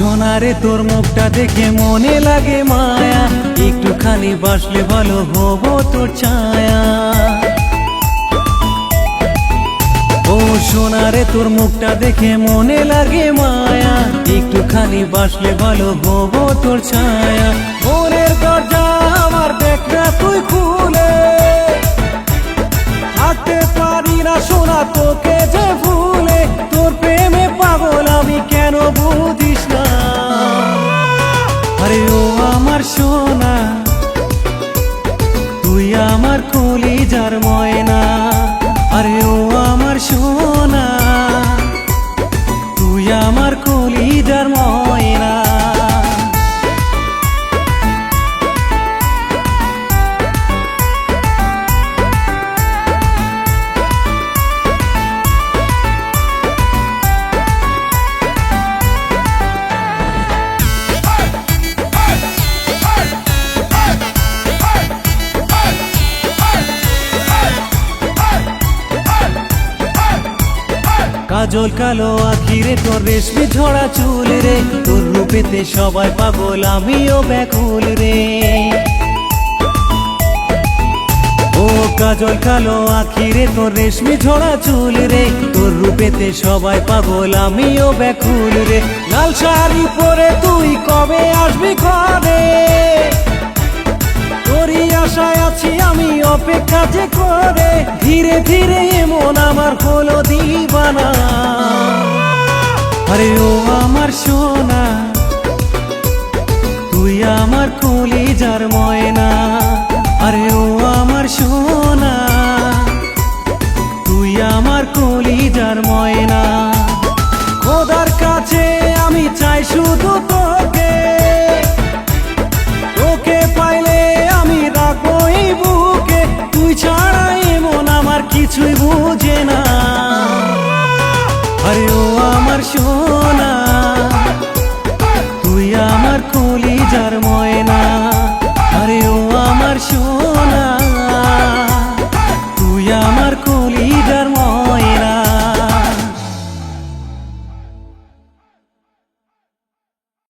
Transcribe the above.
সোনারে তোর মুখটা দেখে মনে লাগে মায়া, একটুখানি বাসলে ভালো হব তোর ছায়া। ও সোনারে তোর মুখটা দেখে মনে লাগে মায়া, একটুখানি বাসলে ভালো হব তোর ছায়া। মনের দরজা আমার দেখ না তুই খুলে, থাকতে পারি না সোনা তোকে যে ভুলে। তোর প্রেমে পাগল আমি কেন বুঝিস না? আরে ও আমার সোনা, তুই আমার কলিজার ময়না। আরে ও আমার সোনা, তুই আমার কলিজার ময়না। কাজল কালো আখিরে তোর রেশমি ঝরা চুল রে, তোর রূপেতে সবাই পাগল আমিও ব্যাকুল রে। ও কাজল কালো আখিরে তোর রেশমি ঝরা চুল রে, তোর রূপেতে সবাই পাগল আমিও ব্যাকুল রে। লাল শাড়ি পরে তুই কবে আসবি ঘরে, তোরই আশায় আছি আমি অপেক্ষা যে করে। ধীরে ধীরে মন আমার হলো দিবানা। আরে ও আমার সোনা, তুই আমার কলিজার ময়না। আরে ও আমার সোনা, তুই আমার কলিজার ময়না। খোদার কাছে আমি চাই শুধু তোকে, তোকে পাইলে আমি রাখবো এই বুকে। তুই ছাড়া এমন আমার কিছুই বুঝে না। আরে ও আমার সোনা, তুই আমার কলিজার ময়না।